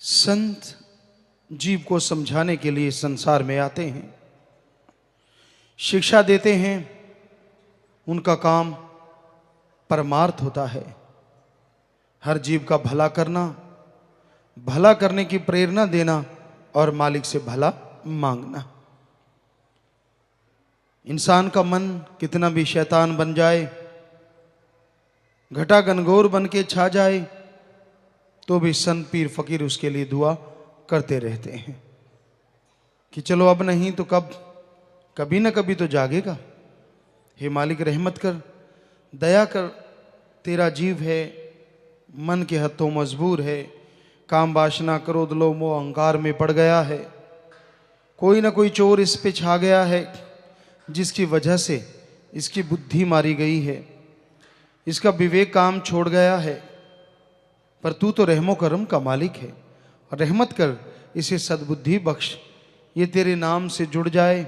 संत जीव को समझाने के लिए संसार में आते हैं, शिक्षा देते हैं। उनका काम परमार्थ होता है, हर जीव का भला करना, भला करने की प्रेरणा देना और मालिक से भला मांगना। इंसान का मन कितना भी शैतान बन जाए, घटा घनघोर बन के छा जाए, तो भी संत पीर फकीर उसके लिए दुआ करते रहते हैं कि चलो अब नहीं तो कब, कभी ना कभी तो जागेगा। हे मालिक रहमत कर, दया कर, तेरा जीव है, मन के हथों मजबूर है, काम वासना क्रोध लोभ मोह अहंकार में पड़ गया है। कोई ना कोई चोर इस पे छा गया है, जिसकी वजह से इसकी बुद्धि मारी गई है, इसका विवेक काम छोड़ गया है। पर तू तो रहमो करम का मालिक है, और रहमत कर, इसे सद्बुद्धि बख्श, ये तेरे नाम से जुड़ जाए,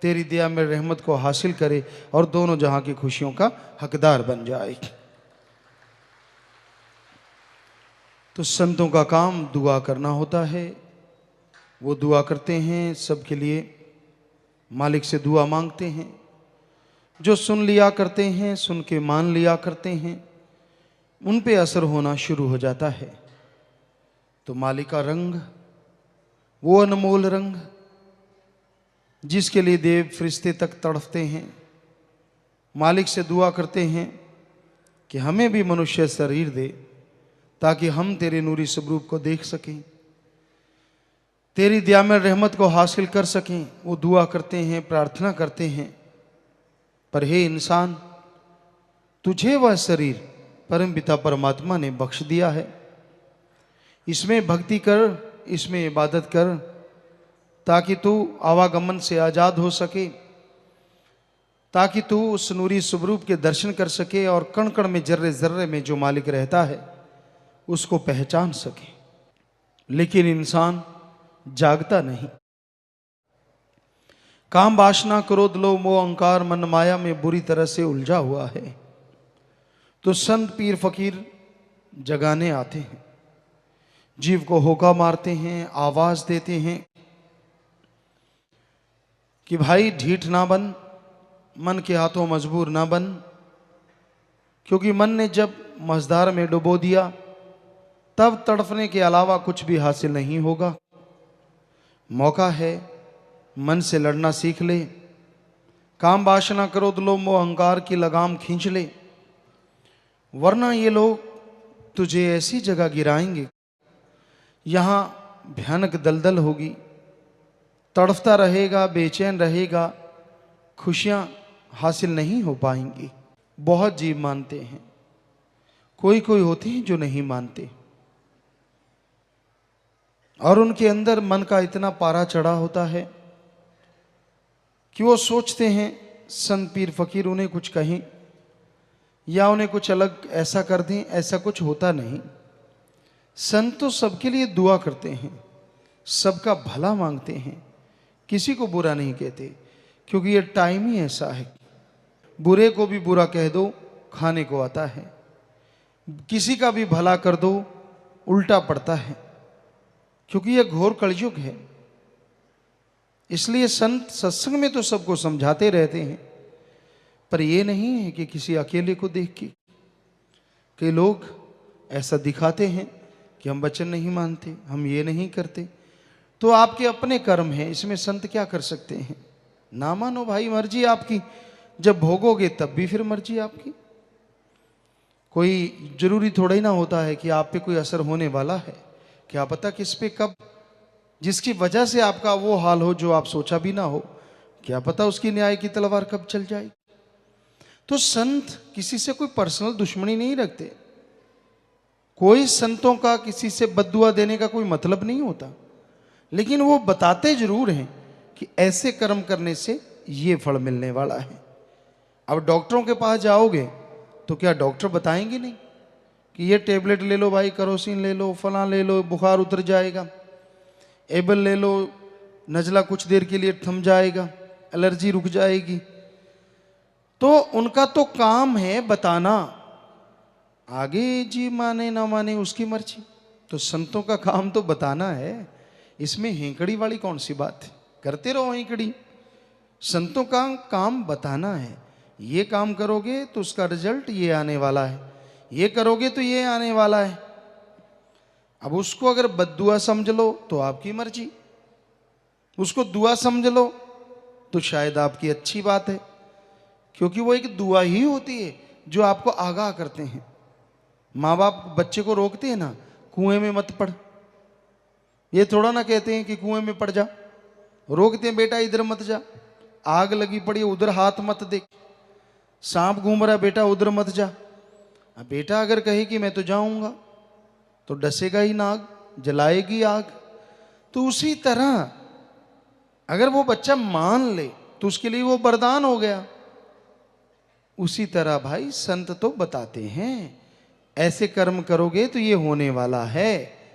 तेरी दया में रहमत को हासिल करे और दोनों जहां की खुशियों का हकदार बन जाए। तो संतों का काम दुआ करना होता है। वो दुआ करते हैं सबके लिए, मालिक से दुआ मांगते हैं। जो सुन लिया करते हैं, सुन के मान लिया करते हैं, उन पे असर होना शुरू हो जाता है। तो मालिक का रंग, वो अनमोल रंग जिसके लिए देव फरिश्ते तक तड़फते हैं, मालिक से दुआ करते हैं कि हमें भी मनुष्य शरीर दे ताकि हम तेरे नूरी स्वरूप को देख सकें, तेरी दया में रहमत को हासिल कर सकें। वो दुआ करते हैं, प्रार्थना करते हैं। पर हे इंसान, तुझे वह शरीर परम पिता परमात्मा ने बख्श दिया है, इसमें भक्ति कर, इसमें इबादत कर, ताकि तू आवागमन से आजाद हो सके, ताकि तू उस नूरी स्वरूप के दर्शन कर सके और कण कण में जर्रे जर्रे में जो मालिक रहता है उसको पहचान सके। लेकिन इंसान जागता नहीं, काम वासना क्रोध लोभ मोह अहंकार मन माया में बुरी तरह से उलझा हुआ है। तो संत पीर फकीर जगाने आते हैं, जीव को होका मारते हैं, आवाज देते हैं कि भाई ढीठ ना बन, मन के हाथों मजबूर ना बन, क्योंकि मन ने जब मझधार में डुबो दिया तब तड़फने के अलावा कुछ भी हासिल नहीं होगा। मौका है, मन से लड़ना सीख ले, काम वासना क्रोध लोभ मोह अहंकार की लगाम खींच ले, वरना ये लोग तुझे ऐसी जगह गिराएंगे, यहां भयानक दलदल होगी, तड़फता रहेगा, बेचैन रहेगा, खुशियां हासिल नहीं हो पाएंगी। बहुत जीव मानते हैं, कोई कोई होते हैं जो नहीं मानते, और उनके अंदर मन का इतना पारा चढ़ा होता है कि वो सोचते हैं संत पीर फकीर उन्हें कुछ कहें या उन्हें कुछ अलग ऐसा कर दें। ऐसा कुछ होता नहीं। संत तो सबके लिए दुआ करते हैं, सबका भला मांगते हैं, किसी को बुरा नहीं कहते, क्योंकि ये टाइम ही ऐसा है। बुरे को भी बुरा कह दो, खाने को आता है, किसी का भी भला कर दो, उल्टा पड़ता है, क्योंकि यह घोर कलयुग है। इसलिए संत सत्संग में तो सबको समझाते रहते हैं, पर यह नहीं है कि किसी अकेले को देख के कई लोग ऐसा दिखाते हैं कि हम वचन नहीं मानते, हम ये नहीं करते। तो आपके अपने कर्म हैं, इसमें संत क्या कर सकते हैं। ना मानो भाई, मर्जी आपकी, जब भोगोगे तब भी फिर मर्जी आपकी। कोई जरूरी थोड़ा ही ना होता है कि आप पे कोई असर होने वाला है, क्या पता किस पे कब, जिसकी वजह से आपका वो हाल हो जो आप सोचा भी ना हो, क्या पता उसकी न्याय की तलवार कब चल जाए। तो संत किसी से कोई पर्सनल दुश्मनी नहीं रखते, कोई संतों का किसी से बद्दुआ देने का कोई मतलब नहीं होता, लेकिन वो बताते जरूर हैं कि ऐसे कर्म करने से ये फल मिलने वाला है। अब डॉक्टरों के पास जाओगे तो क्या डॉक्टर बताएंगे नहीं कि ये टेबलेट ले लो भाई, करोसिन ले लो, फला ले लो, बुखार उतर जाएगा, एबल ले लो, नजला कुछ देर के लिए थम जाएगा, एलर्जी रुक जाएगी। तो उनका तो काम है बताना, आगे जी माने ना माने उसकी मर्जी। तो संतों का काम तो बताना है, इसमें हेंकड़ी वाली कौन सी बात है? करते रहो हेंकड़ी। संतों का काम बताना है, ये काम करोगे तो उसका रिजल्ट ये आने वाला है, ये करोगे तो ये आने वाला है। अब उसको अगर बद्दुआ समझ लो तो आपकी मर्जी, उसको दुआ समझ लो तो शायद आपकी अच्छी बात है, क्योंकि वो एक दुआ ही होती है जो आपको आगाह करते हैं। माँ बाप बच्चे को रोकते हैं ना, कुएं में मत पड़, ये थोड़ा ना कहते हैं कि कुएं में पड़ जा, रोकते हैं बेटा इधर मत जा, आग लगी पड़ी है उधर हाथ मत दे, सांप घूम रहा है बेटा उधर मत जा। अब बेटा अगर कहे कि मैं तो जाऊंगा तो डसेगा ही नाग, जलाएगी आग। तो उसी तरह अगर वो बच्चा मान ले तो उसके लिए वो वरदान हो गया। उसी तरह भाई संत तो बताते हैं ऐसे कर्म करोगे तो ये होने वाला है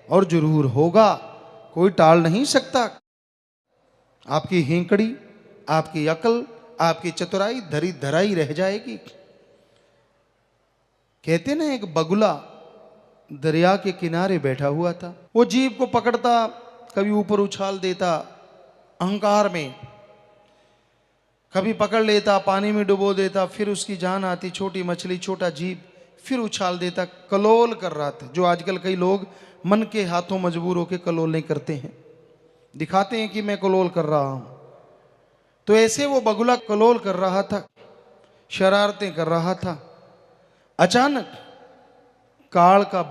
और जरूर होगा, कोई टाल नहीं सकता। आपकी हेंकड़ी, आपकी अकल, आपकी चतुराई धरी धराई रह जाएगी। कहते ना एक बगुला दरिया के किनारे बैठा हुआ था, वो जीभ को पकड़ता, कभी ऊपर उछाल देता अहंकार में, कभी पकड़ लेता पानी में डुबो देता, फिर उसकी जान आती, छोटी मछली छोटा जीभ, फिर उछाल देता, कलोल कर रहा था। जो आजकल कई लोग मन के हाथों मजबूर होकर कलोल नहीं करते हैं, दिखाते हैं कि मैं कलोल कर रहा हूं। तो ऐसे वो बगुला कलोल कर रहा था, शरारतें कर रहा था। अचानक काल का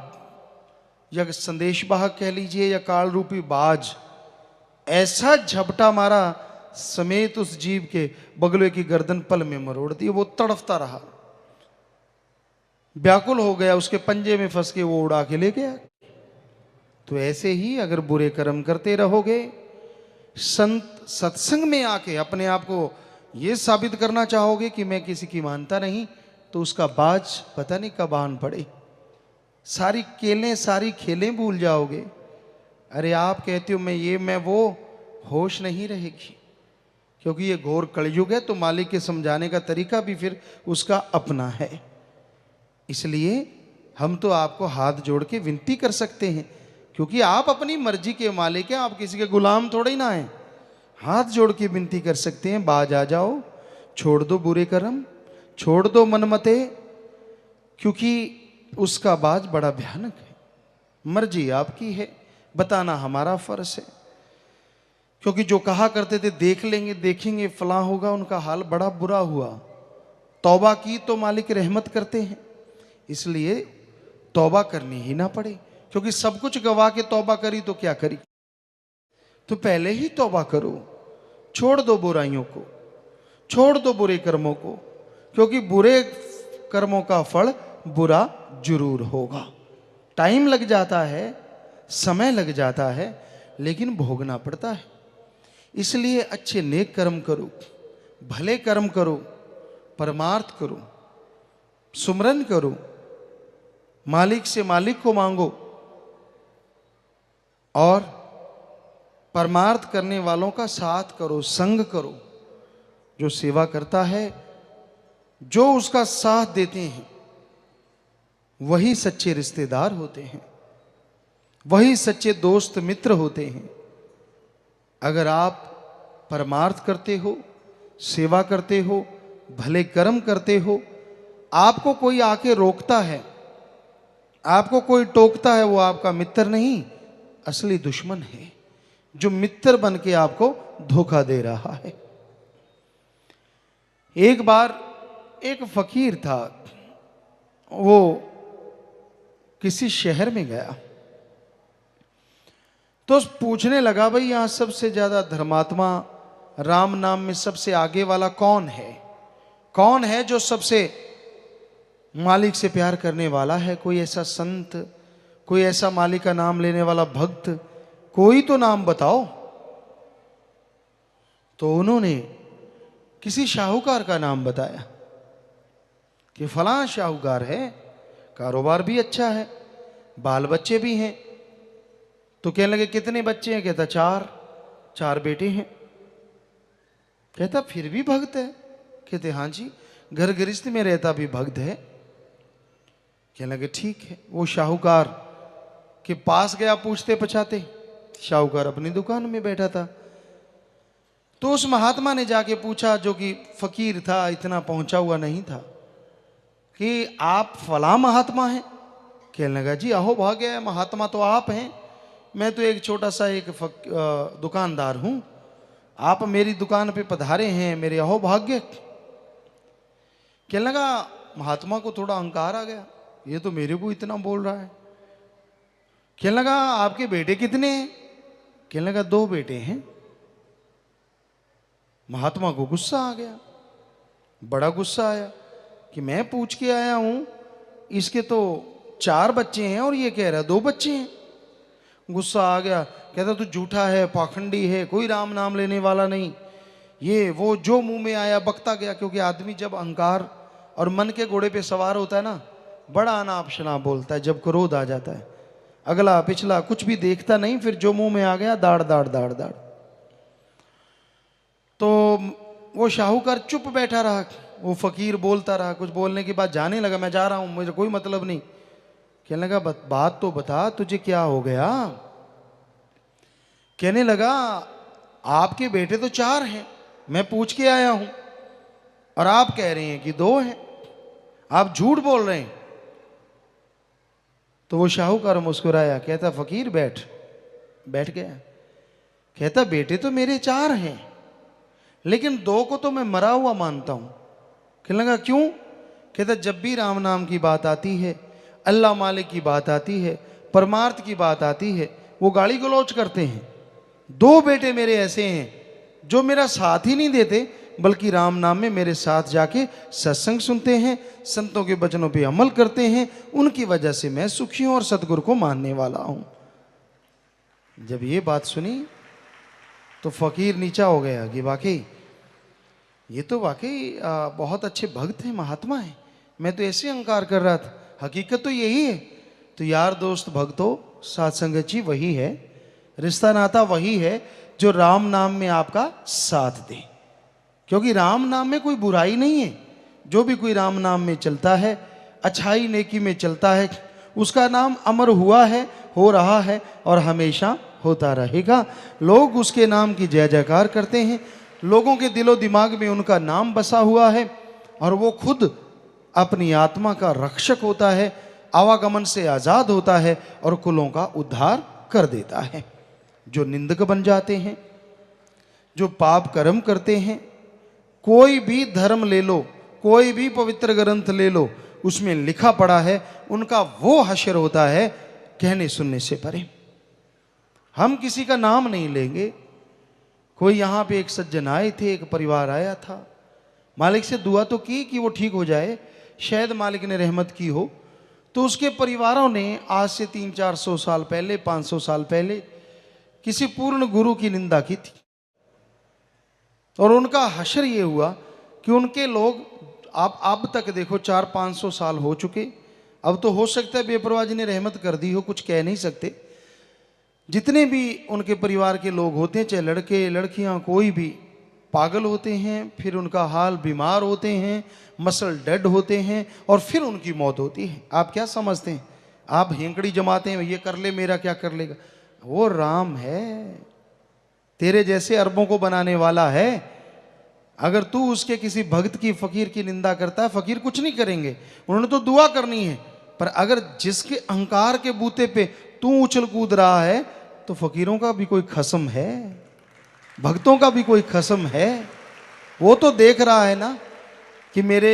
या संदेशवाहक कह लीजिए या काल रूपी बाज ऐसा झपटा मारा समेत उस जीव के बगुले की गर्दन पल में मरोड़ दी। वो तड़फता रहा, व्याकुल हो गया, उसके पंजे में फंस के वो उड़ा के ले गया। तो ऐसे ही अगर बुरे कर्म करते रहोगे, संत सत्संग में आके अपने आप को ये साबित करना चाहोगे कि मैं किसी की मानता नहीं, तो उसका बाज पता नहीं कब आन पड़े, सारी केलें सारी खेलें भूल जाओगे। अरे आप कहते हो मैं ये मैं वो, होश नहीं रहेगी, क्योंकि ये घोर कलयुग है। तो मालिक के समझाने का तरीका भी फिर उसका अपना है। इसलिए हम तो आपको हाथ जोड़ के विनती कर सकते हैं, क्योंकि आप अपनी मर्जी के मालिक हैं, आप किसी के गुलाम थोड़े ना हैं। हाथ जोड़ के विनती कर सकते हैं, बाज आ जाओ, छोड़ दो बुरे कर्म, छोड़ दो मनमते, क्योंकि उसका बाज बड़ा भयानक है। मर्जी आपकी है, बताना हमारा फर्ज है। क्योंकि जो कहा करते थे देख लेंगे देखेंगे फलां होगा, उनका हाल बड़ा बुरा हुआ। तौबा की तो मालिक रहमत करते हैं, इसलिए तौबा करनी ही ना पड़े, क्योंकि सब कुछ गवा के तौबा करी तो क्या करी। तो पहले ही तौबा करो, छोड़ दो बुराइयों को, छोड़ दो बुरे कर्मों को, क्योंकि बुरे कर्मों का फल बुरा जरूर होगा। टाइम लग जाता है, समय लग जाता है, लेकिन भोगना पड़ता है। इसलिए अच्छे नेक कर्म करो, भले कर्म करो, परमार्थ करो, सुमरन करो, मालिक से मालिक को मांगो, और परमार्थ करने वालों का साथ करो, संग करो। जो सेवा करता है, जो उसका साथ देते हैं, वही सच्चे रिश्तेदार होते हैं, वही सच्चे दोस्त मित्र होते हैं। अगर आप परमार्थ करते हो, सेवा करते हो, भले कर्म करते हो, आपको कोई आके रोकता है, आपको कोई टोकता है, वो आपका मित्र नहीं, असली दुश्मन है, जो मित्र बन के आपको धोखा दे रहा है। एक बार एक फकीर था, वो किसी शहर में गया तो पूछने लगा, भाई यहां सबसे ज्यादा धर्मात्मा राम नाम में सबसे आगे वाला कौन है? कौन है जो सबसे मालिक से प्यार करने वाला है? कोई ऐसा संत, कोई ऐसा मालिक का नाम लेने वाला भक्त, कोई तो नाम बताओ। तो उन्होंने किसी शाहूकार का नाम बताया कि फलां शाहूकार है, कारोबार भी अच्छा है, बाल बच्चे भी हैं। तो कहने लगे कितने बच्चे हैं? कहता चार बेटे हैं। कहता फिर भी भक्त है? कहते हाँ जी, घर गृहस्थ में रहता भी भक्त है। कहने लगे ठीक है। वो शाहूकार कि पास गया पूछते पछाते, शाहूकार अपनी दुकान में बैठा था। तो उस महात्मा ने जाके पूछा, जो कि फकीर था, इतना पहुंचा हुआ नहीं था, कि आप फला महात्मा हैं? कहने लगा, जी अहो भाग्य है, महात्मा तो आप हैं, मैं तो एक छोटा सा एक दुकानदार हूं, आप मेरी दुकान पे पधारे हैं, मेरे अहो भाग्य। कहने लगा, महात्मा को थोड़ा अहंकार आ गया, ये तो मेरे को इतना बोल रहा है। कहने लगा, आपके बेटे कितने हैं? कहने लगा, 2 बेटे हैं। महात्मा को गुस्सा आ गया, बड़ा गुस्सा आया कि मैं पूछ के आया हूं, इसके तो 4 बच्चे हैं और ये कह रहा है 2 बच्चे हैं। गुस्सा आ गया, कहता तू झूठा है, पाखंडी है, कोई राम नाम लेने वाला नहीं, ये वो जो मुंह में आया बकता गया। क्योंकि आदमी जब अहंकार और मन के घोड़े पे सवार होता है ना, बड़ा अनाप शनाप बोलता है। जब क्रोध आ जाता है, अगला पिछला कुछ भी देखता नहीं, फिर जो मुंह में आ गया दाड़ दाड़ दाड़ दाड़। तो वो शाहूकार चुप बैठा रहा, वो फकीर बोलता रहा। कुछ बोलने के बाद जाने लगा, मैं जा रहा हूं, मुझे कोई मतलब नहीं। कहने लगा, बात तो बता, तुझे क्या हो गया? कहने लगा, आपके बेटे तो 4 हैं, मैं पूछ के आया हूं, और आप कह रहे हैं कि 2 हैं, आप झूठ बोल रहे हैं। तो वो शाहूकार मुस्कुराया, कहता फकीर बैठ। बैठ गया। कहता बेटे तो मेरे 4 हैं, लेकिन 2 को तो मैं मरा हुआ मानता हूं। कहने लगा, क्यों? कहता जब भी राम नाम की बात आती है, अल्लाह मालिक की बात आती है, परमार्थ की बात आती है, वो गाली गलौज करते हैं। 2 बेटे मेरे ऐसे हैं जो मेरा साथ ही नहीं देते, बल्कि राम नाम में मेरे साथ जाके सत्संग सुनते हैं, संतों के वचनों पे अमल करते हैं, उनकी वजह से मैं सुखी हूं और सतगुरु को मानने वाला हूं। जब ये बात सुनी तो फकीर नीचा हो गया कि वाकई ये तो वाकई बहुत अच्छे भक्त हैं, महात्मा हैं, मैं तो ऐसे अहंकार कर रहा था, हकीकत तो यही है। तो यार दोस्त भक्तों, साथ संगत जी वही है, रिश्ता नाता वही है जो राम नाम में आपका साथ दे। क्योंकि राम नाम में कोई बुराई नहीं है। जो भी कोई राम नाम में चलता है, अच्छाई नेकी में चलता है, उसका नाम अमर हुआ है, हो रहा है और हमेशा होता रहेगा। लोग उसके नाम की जय जयकार करते हैं, लोगों के दिलो दिमाग में उनका नाम बसा हुआ है, और वो खुद अपनी आत्मा का रक्षक होता है, आवागमन से आज़ाद होता है और कुलों का उद्धार कर देता है। जो निंदक बन जाते हैं, जो पाप कर्म करते हैं, कोई भी धर्म ले लो, कोई भी पवित्र ग्रंथ ले लो, उसमें लिखा पड़ा है उनका वो हश्र होता है कहने सुनने से परे। हम किसी का नाम नहीं लेंगे। कोई यहाँ पे एक सज्जन आए थे, एक परिवार आया था, मालिक से दुआ तो की कि वो ठीक हो जाए, शायद मालिक ने रहमत की हो। तो उसके परिवारों ने आज से 300-400 साल पहले, 500 साल पहले किसी पूर्ण गुरु की निंदा की थी, और उनका हश्र ये हुआ कि उनके लोग आप अब तक देखो 400-500 साल हो चुके, अब तो हो सकता है बेपरवाह जी ने रहमत कर दी हो, कुछ कह नहीं सकते। जितने भी उनके परिवार के लोग होते हैं, चाहे लड़के लड़कियां, कोई भी पागल होते हैं, फिर उनका हाल बीमार होते हैं, मसल डेड होते हैं, और फिर उनकी मौत होती है। आप क्या समझते हैं? आप हेंकड़ी जमाते हैं, ये कर ले मेरा क्या कर लेगा? वो राम है, तेरे जैसे अरबों को बनाने वाला है। अगर तू उसके किसी भक्त की, फकीर की निंदा करता है, फकीर कुछ नहीं करेंगे, उन्होंने तो दुआ करनी है। पर अगर जिसके अहंकार के बूते पे तू उछल कूद रहा है, तो फकीरों का भी कोई खसम है, भक्तों का भी कोई खसम है। वो तो देख रहा है ना कि मेरे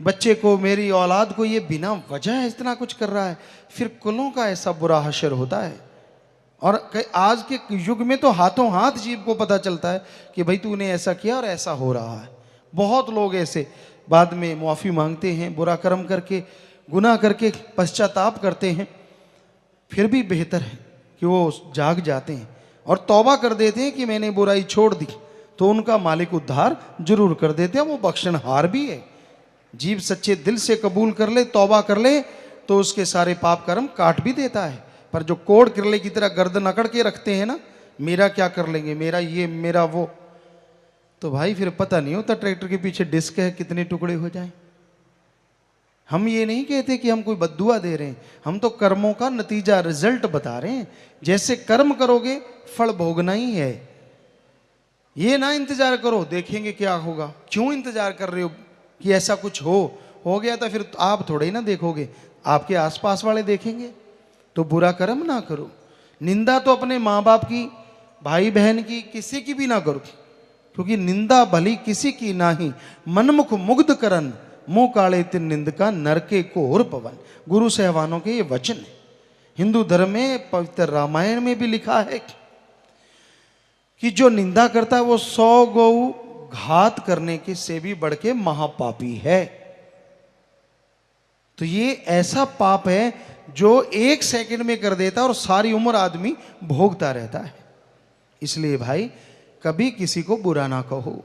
बच्चे को, मेरी औलाद को ये बिना वजह इतना कुछ कर रहा है, फिर कुलों का ऐसा बुरा हश्र होता है। और आज के युग में तो हाथों हाथ जीव को पता चलता है कि भाई तूने ऐसा किया और ऐसा हो रहा है। बहुत लोग ऐसे बाद में मुआफ़ी मांगते हैं, बुरा कर्म करके, गुनाह करके पश्चाताप करते हैं, फिर भी बेहतर है कि वो जाग जाते हैं और तौबा कर देते हैं कि मैंने बुराई छोड़ दी, तो उनका मालिक उद्धार जरूर कर देते हैं। वो बख्शनहार भी है। जीव सच्चे दिल से कबूल कर ले, तौबा कर ले, तो उसके सारे पाप कर्म काट भी देता है। पर जो कोड़ किरले की तरह गर्दन अकड़ के रखते हैं ना, मेरा क्या कर लेंगे, मेरा ये, मेरा वो, तो भाई फिर पता नहीं होता ट्रैक्टर के पीछे डिस्क है कितने टुकड़े हो जाएं। हम ये नहीं कहते कि हम कोई बद्दुआ दे रहे हैं, हम तो कर्मों का नतीजा, रिजल्ट बता रहे हैं। जैसे कर्म करोगे फल भोगना ही है। ये ना इंतजार करो देखेंगे क्या होगा। क्यों इंतजार कर रहे हो कि ऐसा कुछ हो गया तो फिर आप थोड़े ही ना देखोगे, आपके आसपास वाले देखेंगे। तो बुरा कर्म ना करो। निंदा तो अपने माँ बाप की, भाई बहन की, किसी की भी ना करो, क्योंकि निंदा भली किसी की नाही, मनमुख मुग्ध करन, मुंह काले तिन निंदका, नरके घोर पवन। गुरु सहवानों के ये वचन है। हिंदू धर्म में पवित्र रामायण में भी लिखा है कि जो निंदा करता है वो 100 गौ घात करने के से भी बढ़ के महापापी है। तो ये ऐसा पाप है जो 1 सेकंड में कर देता है और सारी उम्र आदमी भोगता रहता है। इसलिए भाई कभी किसी को बुरा ना कहो।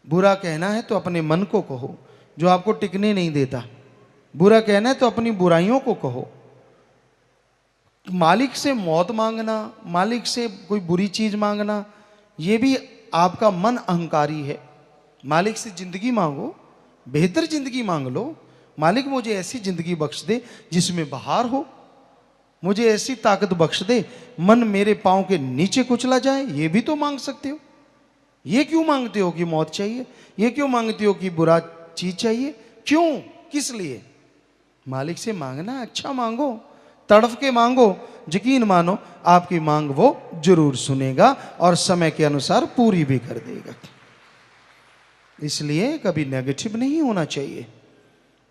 बुरा कहना है तो अपने मन को कहो जो आपको टिकने नहीं देता। बुरा कहना है तो अपनी बुराइयों को कहो। मालिक से मौत मांगना, मालिक से कोई बुरी चीज मांगना, ये भी आपका मन अहंकारी है। मालिक से जिंदगी मांगो, बेहतर जिंदगी मांग लो। मालिक मुझे ऐसी जिंदगी बख्श दे जिसमें बहार हो, मुझे ऐसी ताकत बख्श दे मन मेरे पांव के नीचे कुचला जाए। ये भी तो मांग सकते हो। ये क्यों मांगते हो कि मौत चाहिए? ये क्यों मांगते हो कि बुरा चीज चाहिए? क्यों, किस लिए? मालिक से मांगना, अच्छा मांगो, तड़फ के मांगो। यकीन मानो आपकी मांग वो जरूर सुनेगा और समय के अनुसार पूरी भी कर देगा। इसलिए कभी नेगेटिव नहीं होना चाहिए,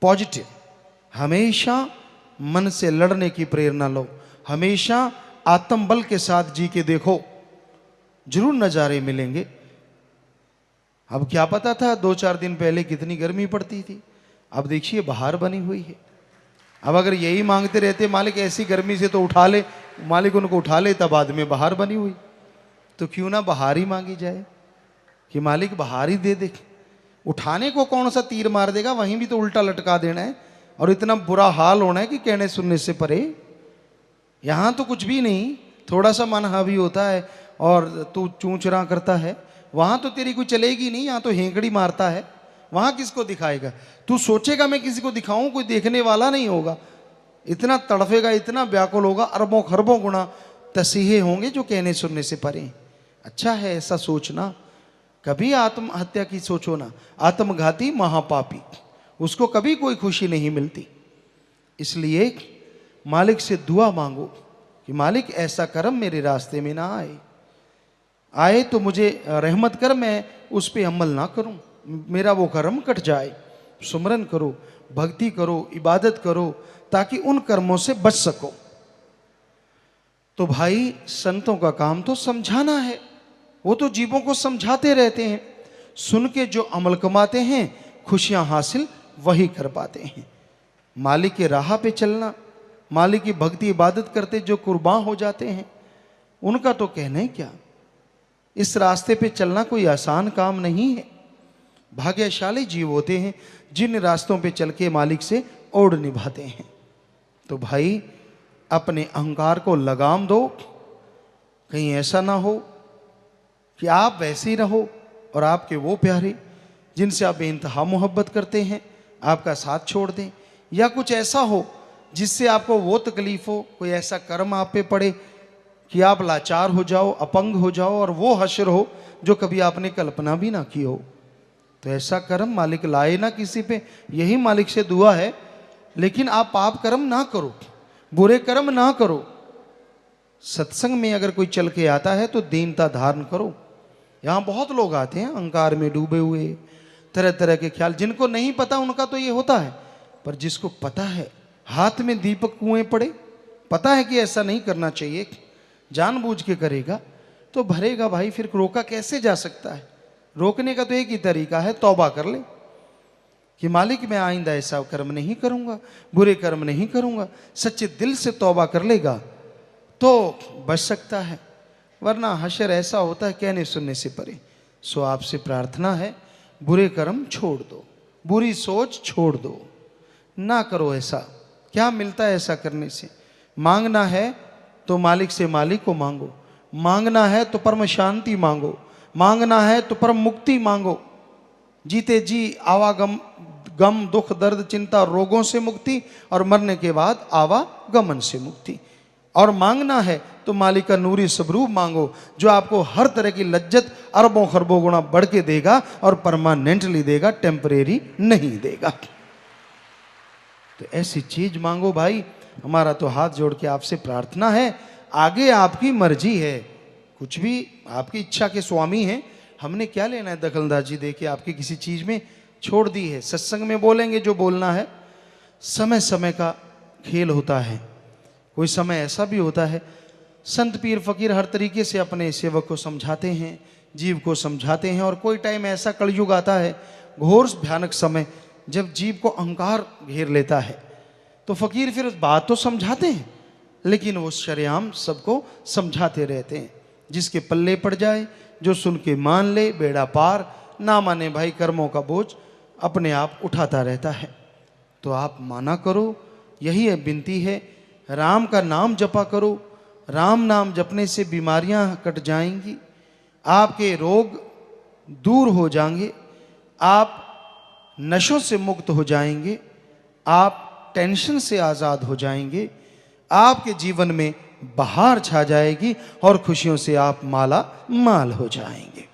पॉजिटिव। हमेशा मन से लड़ने की प्रेरणा लो, हमेशा आत्मबल के साथ जी के देखो, जरूर नजारे मिलेंगे। अब क्या पता था 2-4 दिन पहले कितनी गर्मी पड़ती थी, अब देखिए बहार बनी हुई है। अब अगर यही मांगते रहते मालिक ऐसी गर्मी से तो उठा ले, मालिक उनको उठा ले, तब बाद में बहार बनी हुई। तो क्यों ना बहार ही मांगी जाए कि मालिक बहार ही दे दे। उठाने को कौन सा तीर मार देगा, वहीं भी तो उल्टा लटका देना है और इतना बुरा हाल होना है कि कहने सुनने से परे। यहां तो कुछ भी नहीं, थोड़ा सा मन हावी होता है और तू चूंचरा करता है। वहां तो तेरी कोई चलेगी नहीं, यहां तो हेंकड़ी मारता है। वहां किसको दिखाएगा? तू सोचेगा मैं किसी को दिखाऊं, कोई देखने वाला नहीं होगा। इतना तड़फेगा, इतना व्याकुल होगा, अरबों खरबों गुना तसीहे होंगे जो कहने सुनने से परे। अच्छा है ऐसा सोचना। कभी आत्महत्या की सोचो ना, आत्मघाती महापापी, उसको कभी कोई खुशी नहीं मिलती। इसलिए मालिक से दुआ मांगो कि मालिक ऐसा कर्म मेरे रास्ते में ना आए तो मुझे रहमत कर, मैं उस पर अमल ना करूं, मेरा वो कर्म कट जाए। सुमरन करो, भक्ति करो, इबादत करो, ताकि उन कर्मों से बच सको। तो भाई संतों का काम तो समझाना है, वो तो जीवों को समझाते रहते हैं। सुन के जो अमल कमाते हैं खुशियां हासिल वही कर पाते हैं। मालिक के राह पे चलना, मालिक की भक्ति इबादत करते जो कुर्बान हो जाते हैं, उनका तो कहना ही क्या। इस रास्ते पे चलना कोई आसान काम नहीं है। भाग्यशाली जीव होते हैं जिन रास्तों पे चल के मालिक से ओढ़ निभाते हैं। तो भाई अपने अहंकार को लगाम दो, कहीं ऐसा ना हो कि आप वैसे ही रहो और आपके वो प्यारे जिनसे आप बेइंतहा मोहब्बत करते हैं आपका साथ छोड़ दें, या कुछ ऐसा हो जिससे आपको वो तकलीफ हो, कोई ऐसा कर्म आप पे पड़े कि आप लाचार हो जाओ, अपंग हो जाओ और वो हश्र हो जो कभी आपने कल्पना भी ना की हो। तो ऐसा कर्म मालिक लाए ना किसी पे, यही मालिक से दुआ है। लेकिन आप पाप कर्म ना करो, बुरे कर्म ना करो। सत्संग में अगर कोई चल के आता है तो दीनता धारण करो। यहाँ बहुत लोग आते हैं अहंकार में डूबे हुए, तरह तरह के ख्याल। जिनको नहीं पता उनका तो ये होता है, पर जिसको पता है, हाथ में दीपक कुएं पड़े, पता है कि ऐसा नहीं करना चाहिए, जानबूझ के करेगा तो भरेगा। भाई फिर रोका कैसे जा सकता है? रोकने का तो एक ही तरीका है, तौबा कर ले कि मालिक मैं आइंदा ऐसा कर्म नहीं करूंगा, बुरे कर्म नहीं करूंगा। सच्चे दिल से तौबा कर लेगा तो बच सकता है, वरना हशर ऐसा होता है कहने सुनने से परे। सो आपसे प्रार्थना है, बुरे कर्म छोड़ दो, बुरी सोच छोड़ दो, ना करो ऐसा। क्या मिलता है ऐसा करने से? मांगना है तो मालिक से मालिक को मांगो, मांगना है तो परम शांति मांगो, मांगना है तो परम मुक्ति मांगो। जीते जी आवागम गम दुख दर्द चिंता रोगों से मुक्ति और मरने के बाद आवागमन से मुक्ति। और मांगना है तो मालिक का नूरी स्वरूप मांगो, जो आपको हर तरह की लज्जत अरबों खरबों गुना बढ़ के देगा और परमानेंटली देगा, टेम्परेरी नहीं देगा। तो ऐसी चीज मांगो भाई। हमारा तो हाथ जोड़ के आपसे प्रार्थना है, आगे आपकी मर्जी है, कुछ भी आपकी इच्छा के स्वामी हैं, हमने क्या लेना है दखलंदाजी दे के आपकी किसी चीज में, छोड़ दी है। सत्संग में बोलेंगे जो बोलना है, समय समय का खेल होता है। कोई समय ऐसा भी होता है संत पीर फकीर हर तरीके से अपने सेवक को समझाते हैं, जीव को समझाते हैं, और कोई टाइम ऐसा कलयुग आता है, घोर भयानक समय, जब जीव को अहंकार घेर लेता है, तो फकीर फिर बात तो समझाते हैं, लेकिन वो शरेआम सबको समझाते रहते हैं। जिसके पल्ले पड़ जाए, जो सुन के मान ले, बेड़ा पार, ना माने भाई कर्मों का बोझ अपने आप उठाता रहता है। तो आप माना करो, यही है विनती है। राम का नाम जपा करो, राम नाम जपने से बीमारियां कट जाएंगी, आपके रोग दूर हो जाएंगे, आप नशों से मुक्त हो जाएंगे, आप टेंशन से आज़ाद हो जाएंगे, आपके जीवन में बहार छा जाएगी और खुशियों से आप माला माल हो जाएंगे।